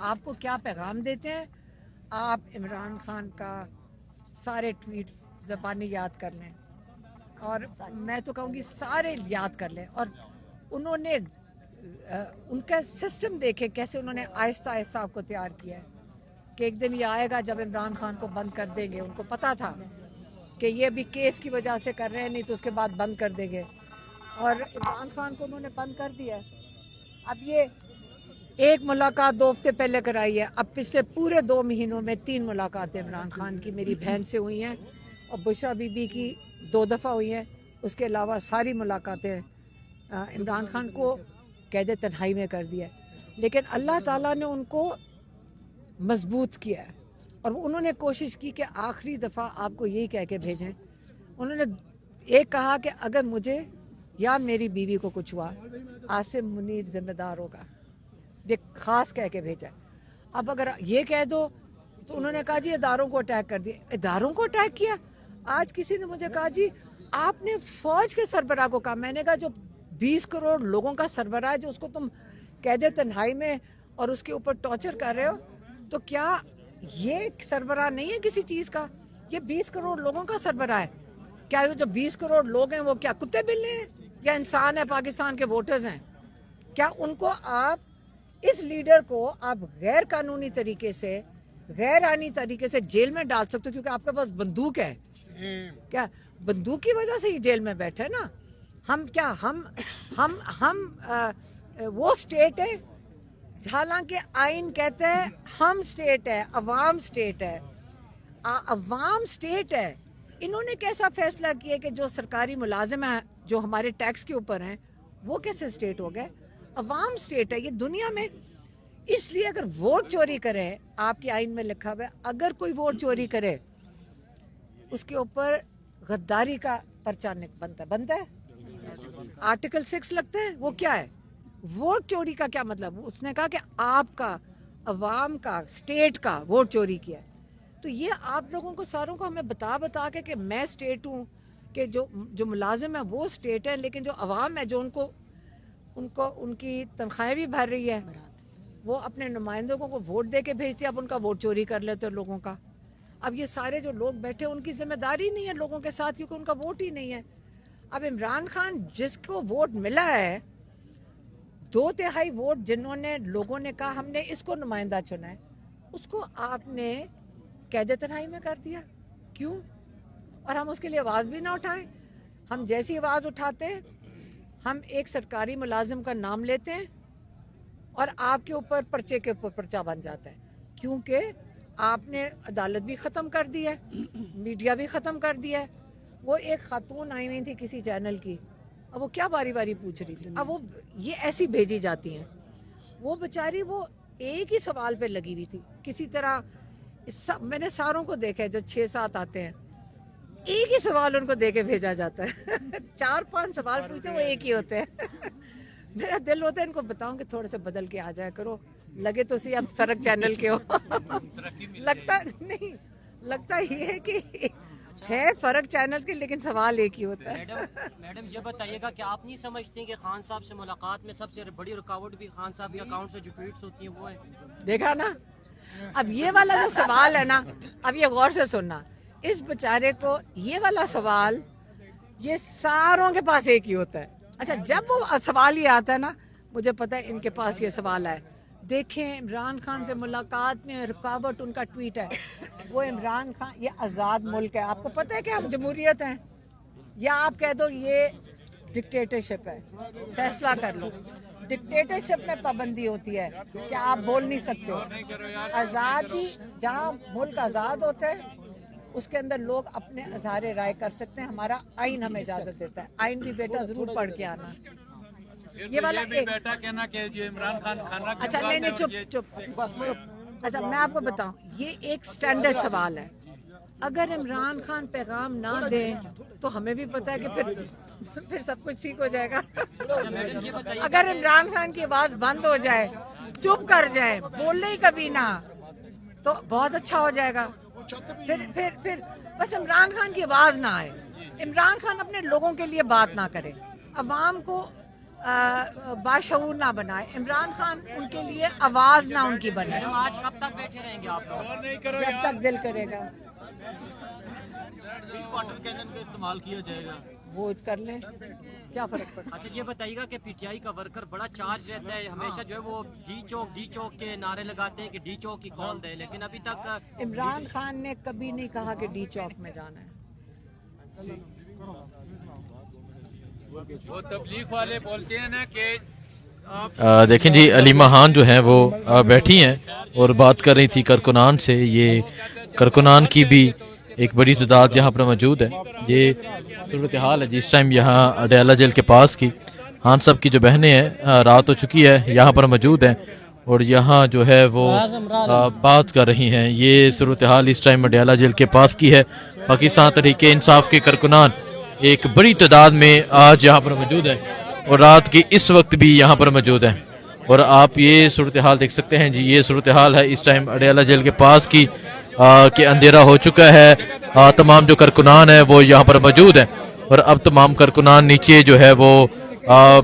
आपको क्या पैगाम देते हैं? आप इमरान खान का सारे ट्वीट्स ज़बानी याद कर लें, और मैं तो कहूँगी सारे याद कर लें, और उन्होंने उनका सिस्टम देखे कैसे उन्होंने आहिस्ता आहिस्ता आपको तैयार किया है कि एक दिन ये आएगा जब इमरान खान को बंद कर देंगे। उनको पता था कि ये अभी केस की वजह से कर रहे हैं, नहीं तो उसके बाद बंद कर देंगे, और इमरान खान को उन्होंने बंद कर दिया है। अब ये एक मुलाकात 2 हफ्ते पहले कराई है, अब पिछले पूरे 2 महीनों में 3 मुलाकातें इमरान खान की मेरी बहन से हुई हैं, और बुशरा बीबी की 2 दफ़ा हुई हैं। उसके अलावा सारी मुलाकातें इमरान खान को कैद तन्हाई में कर दिया है, लेकिन अल्लाह ताला ने उनको मजबूत किया है, और उन्होंने कोशिश की कि आखिरी दफ़ा आपको यही कह के भेजें। उन्होंने एक कहा कि अगर मुझे या मेरी बीवी को कुछ हुआ, आसिम मुनीर जिम्मेदार होगा, ये खास कह के भेजा है। अब अगर ये कह दो तो उन्होंने कहा जी इदारों को अटैक कर दिया। इदारों को अटैक किया? आज किसी ने मुझे कहा जी आपने फौज के सरबराह को कहा। मैंने कहा जो 20 करोड़ लोगों का सरबराह है, जो उसको तुम कैद तन्हाई में और उसके ऊपर टॉर्चर कर रहे हो, तो क्या ये सरबराह नहीं है किसी चीज़ का? ये 20 करोड़ लोगों का सरबराह है। क्या ये जो 20 करोड़ लोग हैं वो क्या कुत्ते बिल्ले हैं या इंसान है, पाकिस्तान के वोटर्स हैं? क्या उनको आप, इस लीडर को आप गैर कानूनी तरीके से, गैर आईनी तरीके से जेल में डाल सकते हो क्योंकि आपके पास बंदूक है? क्या बंदूक की वजह से ही जेल में बैठे ना? हम क्या वो स्टेट है, हालांकि आइन कहते हैं हम स्टेट है, अवाम स्टेट है, अवाम स्टेट है। इन्होंने कैसा फैसला किया कि जो सरकारी मुलाजिम है जो हमारे टैक्स के ऊपर हैं वो कैसे स्टेट हो गए? अवाम स्टेट है ये दुनिया में। इसलिए अगर वोट चोरी करे, आपके आइन में लिखा हुआ है अगर कोई वोट चोरी करे उसके ऊपर गद्दारी का पर्चा बनता है। आर्टिकल 6 लगता है। वो क्या है? वोट चोरी का क्या मतलब? उसने कहा कि आपका, अवाम का, स्टेट का वोट चोरी किया है। तो ये आप लोगों को सारों को हमें बता के कि मैं स्टेट हूँ, कि जो मुलाजिम है वो स्टेट है, लेकिन जो अवाम है जो उनको उनकी तनख्वाहें भी भर रही है, वो अपने नुमाइंदों को वोट दे के भेजती है, अब उनका वोट चोरी कर लेते हो लोगों का। अब ये सारे जो लोग बैठे उनकी जिम्मेदारी नहीं है लोगों के साथ, क्योंकि उनका वोट ही नहीं है। अब इमरान खान जिसको वोट मिला है, 2/3 वोट जिन्होंने, लोगों ने कहा हमने इसको नुमाइंदा चुना है, उसको आपने कैद तन्हाई में कर दिया। क्यों? और हम उसके लिए आवाज़ भी ना उठाएं। हम जैसी आवाज़ उठाते हैं, हम एक सरकारी मुलाजिम का नाम लेते हैं और आपके ऊपर पर्चे के ऊपर पर्चा बन जाता है, क्योंकि आपने अदालत भी ख़त्म कर दी है, मीडिया भी ख़त्म कर दिया है। वो एक खातून आई हुई थी किसी चैनल की, अब वो क्या बारी बारी पूछ रही थी, अब वो ये ऐसी भेजी जाती हैं। वो बेचारी वो एक ही सवाल पे लगी हुई थी किसी तरह। मैंने सारों को देखा है जो 6-7 आते हैं, एक ही सवाल उनको दे के भेजा जाता है 4-5 सवाल पूछते हैं, वो एक ही होते हैं मेरा दिल होता है इनको बताऊं कि थोड़े से बदल के आ जाया करो, लगे तो सी अब फर्क चैनल के हो लगता नहीं, लगता ये है कि है फर्क चैनल के, लेकिन सवाल एक ही होता है। मैडम ये बताइएगा कि आप नहीं समझते कि खान साहब से मुलाकात में सबसे बड़ी रुकावट भी खान साहब के अकाउंट से जो ट्वीट्स होती हैं वो है? देखा ना? अब ये वाला जो सवाल है ना, अब ये गौर से सुनना, इस बेचारे को ये वाला सवाल, ये सारों के पास एक ही होता है। अच्छा, जब वो सवाल ही आता है ना, मुझे पता है इनके पास ये सवाल है। देखें, इमरान खान से मुलाकात में रुकावट उनका ट्वीट है। वो इमरान खान, ये आज़ाद मुल्क है, आपको पता है कि हम जमहूरियत हैं, या आप कह दो ये डिक्टेटरशिप है, फैसला कर लो। डिक्टेटरशिप में पाबंदी होती है कि आप बोल नहीं सकते हो। आज़ादी, जहाँ मुल्क आज़ाद होता है उसके अंदर लोग अपने इज़हार राय कर सकते हैं, हमारा आइन हमें इजाज़त देता है। आइन भी बेटा ज़रूर पढ़ के आना। ये वाला भी बेटा कहना कि जो इमरान खान खाना, अच्छा नहीं, चुप। अच्छा मैं आपको बताऊं, ये एक स्टैंडर्ड सवाल है। अगर इमरान खान पैगाम ना दें तो हमें भी पता है कि फिर सब कुछ ठीक हो जाएगा अगर इमरान खान की आवाज़ बंद हो जाए, चुप कर जाए, बोले ही कभी ना, तो बहुत अच्छा हो जाएगा। फिर बस इमरान खान की आवाज़ ना आए, इमरान खान अपने लोगों के लिए बात ना करे, अवाम को बाशऊर ना बनाए, इमरान खान उनके लिए आवाज ना उनकी बने। मैडम आज कब तक बैठे रहेंगे आप लोग? जब तक दिल करेगा वाटर कैनन का इस्तेमाल किया जाएगा। वो कर लें, क्या फर्क पड़ता। अच्छा ये बताइएगा कि पीटीआई का वर्कर बड़ा चार्ज रहता है, हमेशा जो है वो डी चौक के नारे लगाते हैं कि डी चौक की कॉल दे, लेकिन अभी तक इमरान खान ने कभी नहीं कहा कि डी चौक में जाना है। वो तबलीग वाले बोलते हैं ना कि देखें जी, अलीमा खान जो हैं वो बैठी हैं और बात कर रही थी कारकुनान से। ये कारकुनान की भी एक बड़ी तादाद यहाँ पर मौजूद है। ये सूरत हाल है जिस टाइम यहाँ अडयाला जेल के पास की खान साहब की जो बहनें हैं रात हो चुकी है, यहाँ पर मौजूद हैं और यहाँ जो है वो बात कर रही हैं। ये सूरत हाल इस टाइम अडयाला जेल के पास की है। पाकिस्तान तहरीक इंसाफ के कारकुनान एक बड़ी तादाद में आज यहाँ पर मौजूद है और रात के इस वक्त भी यहाँ पर मौजूद है। और आप ये सूरत हाल देख सकते हैं जी, ये सूरत हाल है इस टाइम अडयाला जेल के पास की कि अंधेरा हो चुका है। तमाम जो कारकुनान है वो यहाँ पर मौजूद है और अब तमाम कारकुनान नीचे जो है वो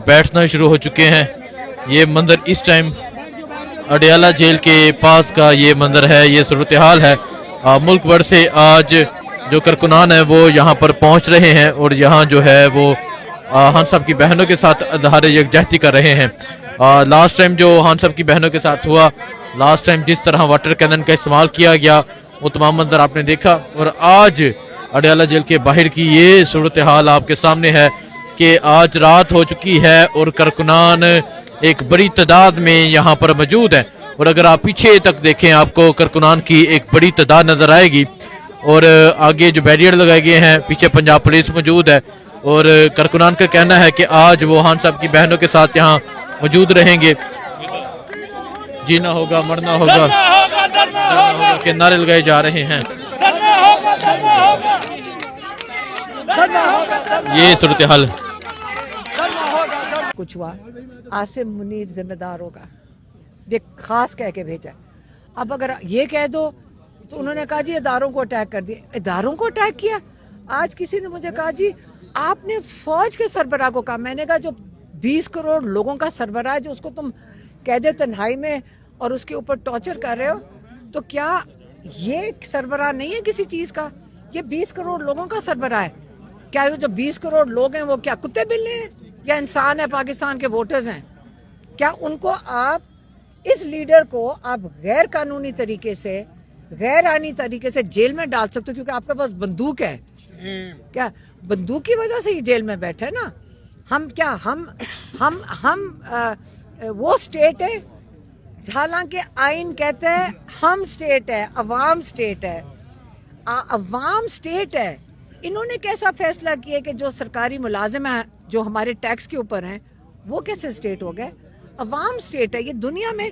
बैठना शुरू हो चुके हैं। ये मंजर इस टाइम अडयाला जेल के पास का ये मंजर है, ये सूरत हाल है। मुल्क भर से आज जो कारकुनान है वो यहाँ पर पहुँच रहे हैं और यहाँ जो है वो खान साहब की बहनों के साथ इज़हार यकजहती कर रहे हैं। लास्ट टाइम जो खान साहब की बहनों के साथ हुआ, लास्ट टाइम जिस तरह वाटर कैनन का इस्तेमाल किया गया, वो तमाम मंजर आपने देखा। और आज अडयाला जेल के बाहर की ये सूरत हाल आपके सामने है कि आज रात हो चुकी है और कारकुनान एक बड़ी तादाद में यहाँ पर मौजूद है। और अगर आप पीछे तक देखें आपको कारकुनान की एक बड़ी तादाद नजर आएगी और आगे जो बैरियर लगाए गए हैं, पीछे पंजाब पुलिस मौजूद है और कारकुनान का कहना है कि आज वो खान साहब की बहनों के साथ यहाँ मौजूद रहेंगे। जीना होगा, मरना होगा के नारे लगाए जा रहे हैं। ये सूरत हाल कुछ हुआ, आसिम मुनीर जिम्मेदार होगा, ये खास कह के भेजा। अब अगर ये कह दो तो उन्होंने कहा जी इदारों को अटैक कर दिया। इदारों को अटैक किया? आज किसी ने मुझे कहा जी आपने फौज के सरबराह को कहा। मैंने कहा जो 20 करोड़ लोगों का सरबराह है, जो उसको तुम कैदे तन्हाई में और उसके ऊपर टॉर्चर कर रहे हो, तो क्या ये सरबराह नहीं है किसी चीज का? ये 20 करोड़ लोगों का सरबराह है। क्या ये जो 20 करोड़ लोग हैं वो क्या कुत्ते बिल्ले हैं या इंसान है, पाकिस्तान के वोटर्स हैं? क्या उनको आप, इस लीडर को आप गैर कानूनी तरीके से, गैर आईनी तरीके से जेल में डाल सकते हो क्योंकि आपके पास बंदूक है? क्या बंदूक की वजह से ही जेल में बैठे है ना? हम क्या वो स्टेट है, हालांकि आइन कहते हैं हम स्टेट है, अवाम स्टेट है। अवाम स्टेट है। इन्होंने कैसा फैसला किया कि जो सरकारी मुलाजिम है जो हमारे टैक्स के ऊपर हैं वो कैसे स्टेट हो गए? अवाम स्टेट है ये दुनिया में।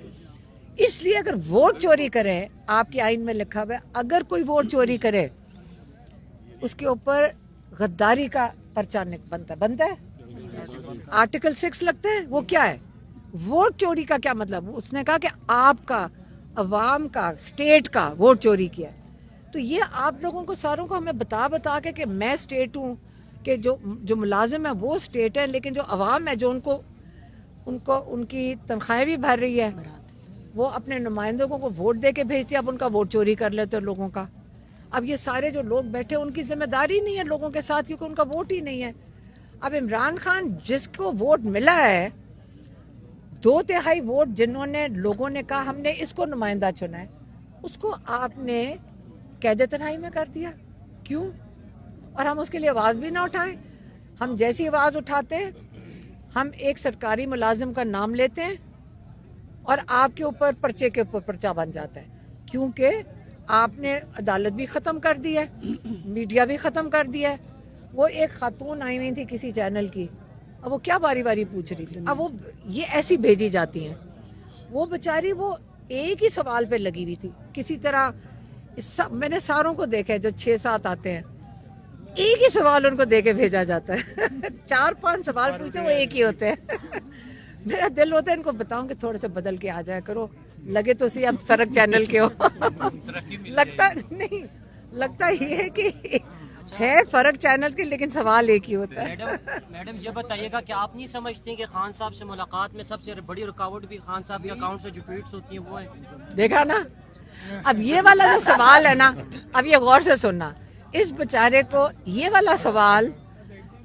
इसलिए अगर वोट चोरी करे, आपकी आइन में लिखा हुआ है अगर कोई वोट चोरी करे उसके ऊपर गद्दारी का पर्चा बनता है। आर्टिकल 6 लगता है। वो क्या है? वोट चोरी का क्या मतलब? उसने कहा कि आपका, अवाम का, स्टेट का वोट चोरी किया। तो ये आप लोगों को सारों को हमें बता के कि मैं स्टेट हूँ, कि जो मुलाजिम है वो स्टेट है, लेकिन जो अवाम है जो उनको उनकी तनख्वाहें भी भर रही है, वो अपने नुमाइंदों को वोट दे के भेजती है, अब उनका वोट चोरी कर लेते हैं लोगों का। अब ये सारे जो लोग बैठे उनकी जिम्मेदारी नहीं है लोगों के साथ क्योंकि उनका वोट ही नहीं है। अब इमरान खान जिसको वोट मिला है, 2/3 वोट जिन्होंने लोगों ने कहा हमने इसको नुमाइंदा चुना है, उसको आपने कैदे तन्हाई में कर दिया। क्यों? और हम उसके लिए आवाज़ भी ना उठाएं। हम जैसी आवाज़ उठाते हैं, हम एक सरकारी मुलाजिम का नाम लेते हैं और आपके ऊपर पर्चे के ऊपर पर्चा बन जाता है, क्योंकि आपने अदालत भी ख़त्म कर दी है, मीडिया भी ख़त्म कर दिया है। वो एक खातून आई हुई थी किसी चैनल की, अब वो क्या बारी बारी पूछ रही थी, अब वो ये ऐसी भेजी जाती हैं। वो बेचारी वो एक ही सवाल पे लगी हुई थी किसी तरह। मैंने सारों को देखा है जो 6-7 आते हैं, एक ही सवाल उनको दे के भेजा जाता है 4-5 सवाल पूछते हैं, वो एक ही होते हैं मेरा दिल होता है इनको बताऊं कि थोड़े से बदल के आ जाया करो, लगे तो सी अब सरक चैनल के हो लगता नहीं, लगता ये है कि है फर्क चैनल के, लेकिन सवाल एक ही होता है। मैडम ये बताइएगा कि आप नहीं समझती कि खान साहब से मुलाकात में सबसे बड़ी रुकावट भी खान साहब के अकाउंट से जो ट्वीट्स होती हैं वो है? देखा ना, अब ये वाला जो सवाल है ना, अब ये गौर से सुनना, इस बेचारे को ये वाला सवाल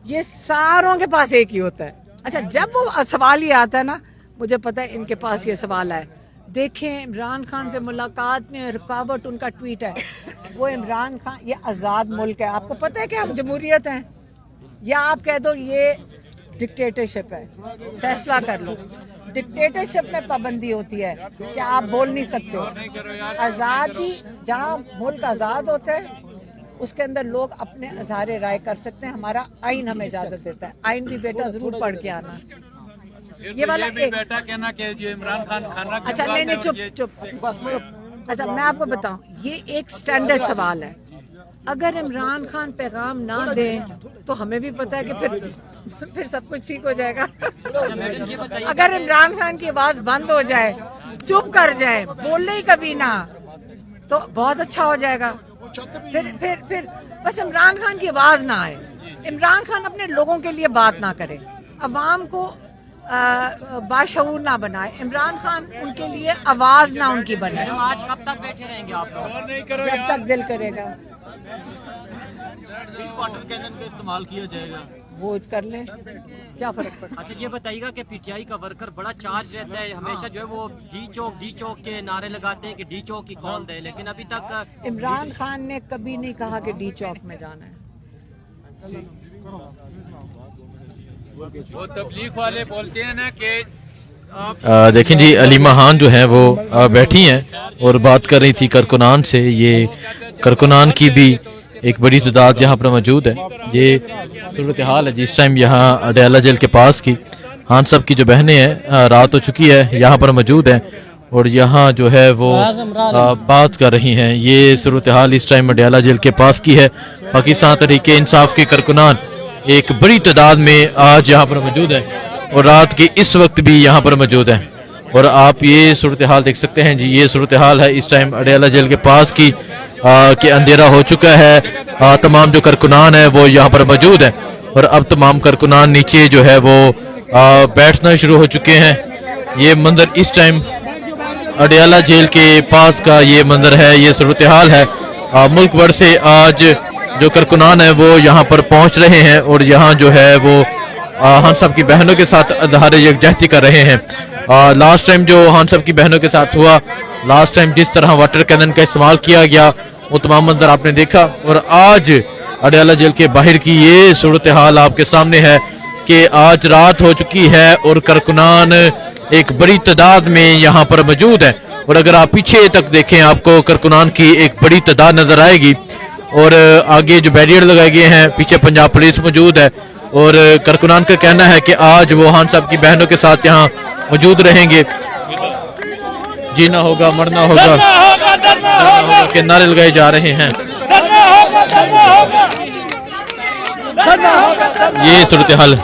ये सारों के पास एक ही होता है। अच्छा, जब वो सवाल ये आता है ना, मुझे पता है इनके पास ये सवाल है, देखें इमरान खान से मुलाकात में रुकावट उनका ट्वीट है। वो इमरान खान, ये आज़ाद मुल्क है, आपको पता है कि हम जमहूरियत हैं, या आप कह दो ये डिक्टेटरशिप है, फैसला कर लो। डिक्टेटरशिप में पाबंदी होती है कि आप बोल नहीं सकते हो। आज़ादी, जहाँ मुल्क आज़ाद होता है उसके अंदर लोग अपने इज़हार राय कर सकते हैं, हमारा आइन हमें इजाज़त देता है। आइन भी बेटा ज़रूर पढ़ के आना। ये वाला बेटा कहना कि जो इमरान खान खाना, अच्छा नहीं, चुप। अच्छा, मैं आपको बताऊं, ये एक स्टैंडर्ड सवाल है। अगर इमरान खान पैगाम ना दें तो हमें भी पता है कि फिर सब कुछ ठीक हो जाएगा। अगर इमरान खान की आवाज बंद हो जाए, चुप कर जाए, बोले ही कभी ना, तो बहुत अच्छा हो जाएगा। फिर बस इमरान खान की आवाज ना आए, इमरान खान अपने लोगों के लिए बात ना करे, अवाम को बाशऊर ना बनाए, इमरान खान उनके लिए आवाज ना उनकी बने। आज कब तक बैठे रहेंगे आप लोग? जब तक दिल करेगा वाटर कैनन का इस्तेमाल किया जाएगा, वो कर लें, क्या फर्क पड़ता। अच्छा ये बताइएगा कि पीटीआई का वर्कर बड़ा चार्ज रहता है, हमेशा जो है वो डी चौक के नारे लगाते हैं कि डी चौक ही खोल दे, लेकिन अभी तक इमरान खान ने कभी नहीं कहा कि डी चौक में जाना है। वो तबलीग वाले बोलते हैं ना कि देखें जी, अलीमा खान जो है वो बैठी हैं और बात कर रही थी कारकुनान से। ये कारकुनान की भी एक बड़ी तादाद यहाँ पर मौजूद है। ये सूरत हाल है जिस टाइम यहाँ अडयाला जेल के पास की। खान साहब की जो बहनें हैं रात हो चुकी है, यहाँ पर मौजूद हैं और यहाँ जो है वो बात कर रही हैं। ये सूरत हाल इस टाइम अडयाला जेल के पास की है। पाकिस्तान तहरीके इंसाफ के कारकुनान एक बड़ी तादाद में आज यहाँ पर मौजूद है और रात के इस वक्त भी यहाँ पर मौजूद हैं। और आप ये सूरत हाल देख सकते हैं जी, ये सूरत हाल है इस टाइम अडयाला जेल के पास की कि अंधेरा हो चुका है। तमाम जो कारकुनान है वो यहाँ पर मौजूद है और अब तमाम कारकुनान नीचे जो है वो बैठना शुरू हो चुके हैं। ये मंजर इस टाइम अडयाला जेल के पास का ये मंजर है, ये सूरत हाल है। मुल्क भर से आज जो कारकुनान है वो यहाँ पर पहुँच रहे हैं और यहाँ जो है वो खान साहब की बहनों के साथ इज़हार यकजहती कर रहे हैं। लास्ट टाइम जो खान साहब की बहनों के साथ हुआ, लास्ट टाइम जिस तरह वाटर कैनन का इस्तेमाल किया गया, वो तमाम मंजर आपने देखा। और आज अडयाला जेल के बाहर की ये सूरत हाल आपके सामने है कि आज रात हो चुकी है और कारकुनान एक बड़ी तादाद में यहाँ पर मौजूद है। और अगर आप पीछे तक देखें आपको कारकुनान की एक बड़ी तादाद नजर आएगी और आगे जो बैरियर लगाए गए हैं, पीछे पंजाब पुलिस मौजूद है और कारकुनान का कहना है कि आज वो खान साहब की बहनों के साथ यहाँ मौजूद रहेंगे। जीना होगा, मरना होगा के नारे लगाए जा रहे हैं। ये सूरत हाल